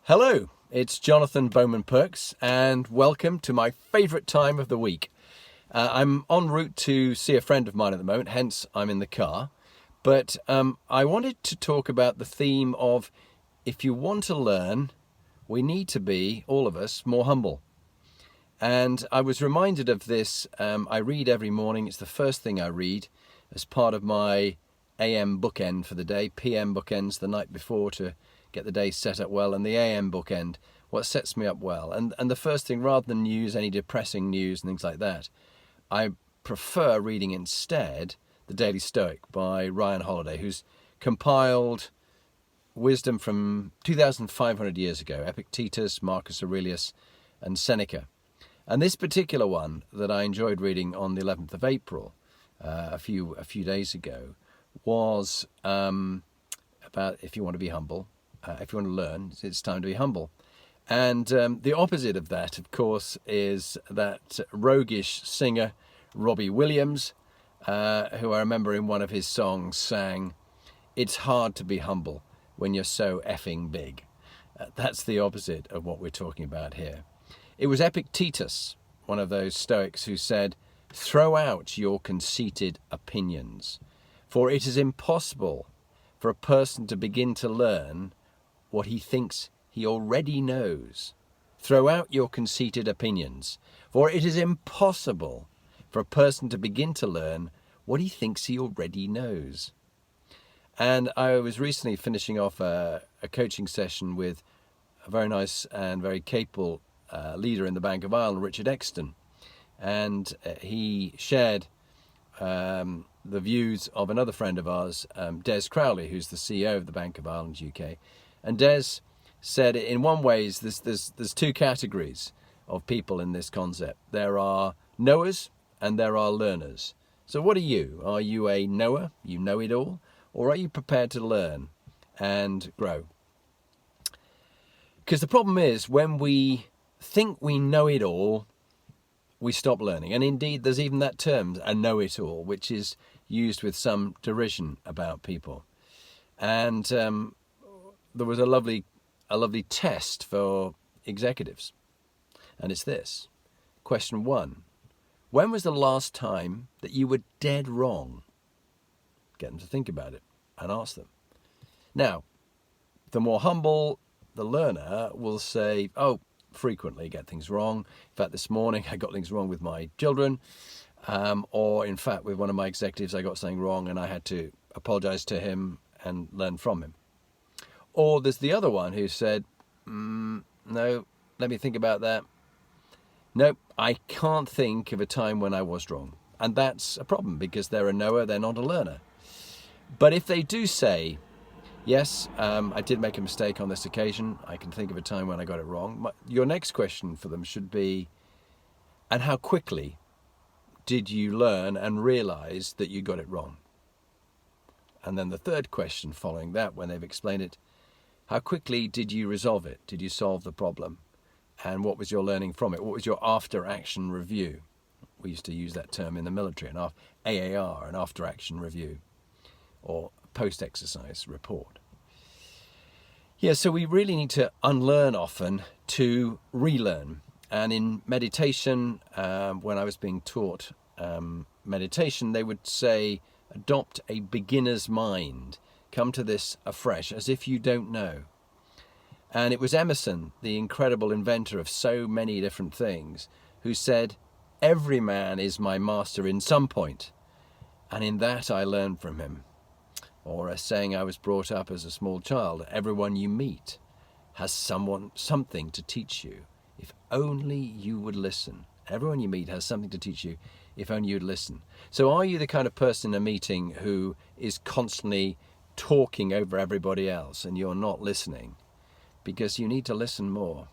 Hello, it's Jonathan Bowman-Perks, and welcome to my favourite time of the week. I'm en route to see a friend of mine at the moment, hence I'm in the car. But I wanted to talk about the theme of if you want to learn, we need to be, all of us, more humble. And I was reminded of this. I read every morning. It's the first thing I read as part of my AM bookend for the day. PM bookends the night before to get the day set up well, and the AM bookend, what sets me up well. And the first thing, rather than news, any depressing news and things like that, I prefer reading instead the Daily Stoic by Ryan Holiday, who's compiled wisdom from 2,500 years ago, Epictetus, Marcus Aurelius, and Seneca. And this particular one that I enjoyed reading on the 11th of April, a few days ago, was about if you want to be humble, if you want to learn, it's time to be humble. And the opposite of that, of course, is that roguish singer, Robbie Williams, who I remember in one of his songs sang, "It's hard to be humble when you're so effing big." That's the opposite of what we're talking about here. It was Epictetus, one of those Stoics, who said, "Throw out your conceited opinions, for it is impossible for a person to begin to learn what he thinks he already knows." Throw out your conceited opinions, for it is impossible for a person to begin to learn what he thinks he already knows. And I was recently finishing off a coaching session with a very nice and very capable leader in the Bank of Ireland, Richard Exton. And he shared the views of another friend of ours, Des Crowley, who's the CEO of the Bank of Ireland, UK. And Des said, in one way, there's two categories of people in this concept. There are knowers and there are learners. So what are you? Are you a knower? You know it all? Or are you prepared to learn and grow? Because the problem is, when we think we know it all, we stop learning. And indeed, there's even that term, a know-it-all, which is used with some derision about people. And there was a lovely test for executives. And it's this. Question 1. When was the last time that you were dead wrong? Get them to think about it and ask them. Now, the more humble the learner will say, "Oh, frequently get things wrong. In fact, this morning I got things wrong with my children. Or in fact, with one of my executives, I got something wrong and I had to apologize to him and learn from him." Or there's the other one who said, "No, let me think about that. Nope, I can't think of a time when I was wrong." And that's a problem, because they're a knower, they're not a learner. But if they do say, "Yes, I did make a mistake on this occasion. I can think of a time when I got it wrong," your next question for them should be, "And how quickly did you learn and realize that you got it wrong?" And then the third question following that, when they've explained it, how quickly did you resolve it? Did you solve the problem? And what was your learning from it? What was your after-action review? We used to use that term in the military, an AAR, an after-action review, or post-exercise report. Yeah, so we really need to unlearn often to relearn. And in meditation, when I was being taught meditation, they would say, adopt a beginner's mind. Come to this afresh, as if you don't know. And it was Emerson, the incredible inventor of so many different things, who said, "Every man is my master in some point, and in that I learn from him." Or a saying I was brought up as a small child, "Everyone you meet has something to teach you, if only you would listen." Everyone you meet has something to teach you, if only you'd listen. So are you the kind of person in a meeting who is constantly talking over everybody else and you're not listening? Because you need to listen more.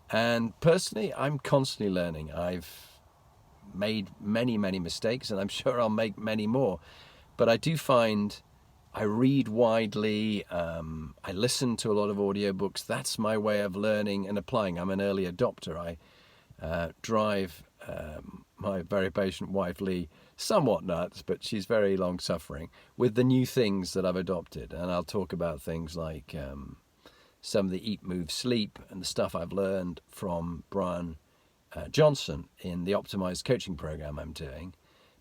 And personally, I'm constantly learning. I've made many, many mistakes, and I'm sure I'll make many more. But I do find I read widely. I listen to a lot of audiobooks. That's my way of learning and applying. I'm an early adopter. I drive my very patient wife, Lee, somewhat nuts, but she's very long-suffering with the new things that I've adopted. And I'll talk about things like some of the eat, move, sleep and the stuff I've learned from Brian Johnson in the optimized coaching program I'm doing,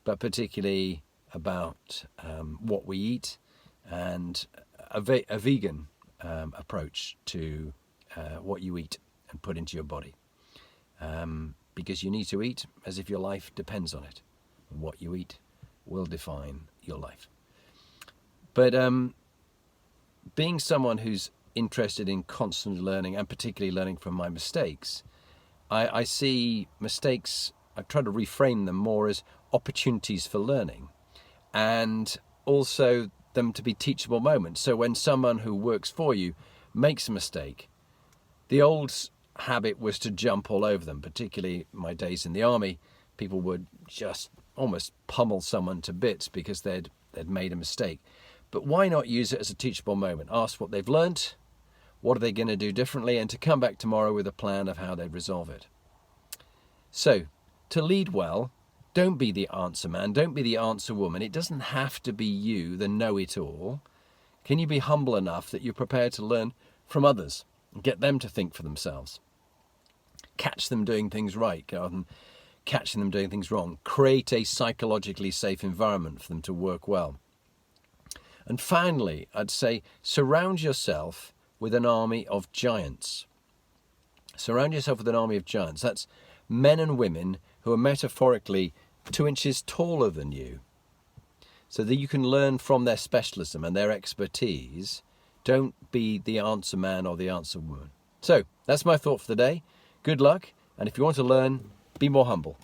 but particularly about what we eat and a vegan approach to what you eat and put into your body. Because you need to eat as if your life depends on it. What you eat will define your life. But being someone who's interested in constant learning, and particularly learning from my mistakes, I see mistakes, I try to reframe them more as opportunities for learning, and also them to be teachable moments. So when someone who works for you makes a mistake, the old habit was to jump all over them. Particularly my days in the army, people would just almost pummel someone to bits because they'd made a mistake. But why not use it as a teachable moment? Ask what they've learnt, what are they going to do differently, and to come back tomorrow with a plan of how they'd resolve it. So, to lead well, don't be the answer man, don't be the answer woman. It doesn't have to be you, the know-it-all. Can you be humble enough that you're prepared to learn from others and get them to think for themselves? Catch them doing things right rather than catching them doing things wrong. Create a psychologically safe environment for them to work well. And finally, I'd say surround yourself with an army of giants. Surround yourself with an army of giants. That's men and women who are metaphorically 2 inches taller than you, so that you can learn from their specialism and their expertise. Don't be the answer man or the answer woman. So that's my thought for the day. Good luck. And if you want to learn, be more humble.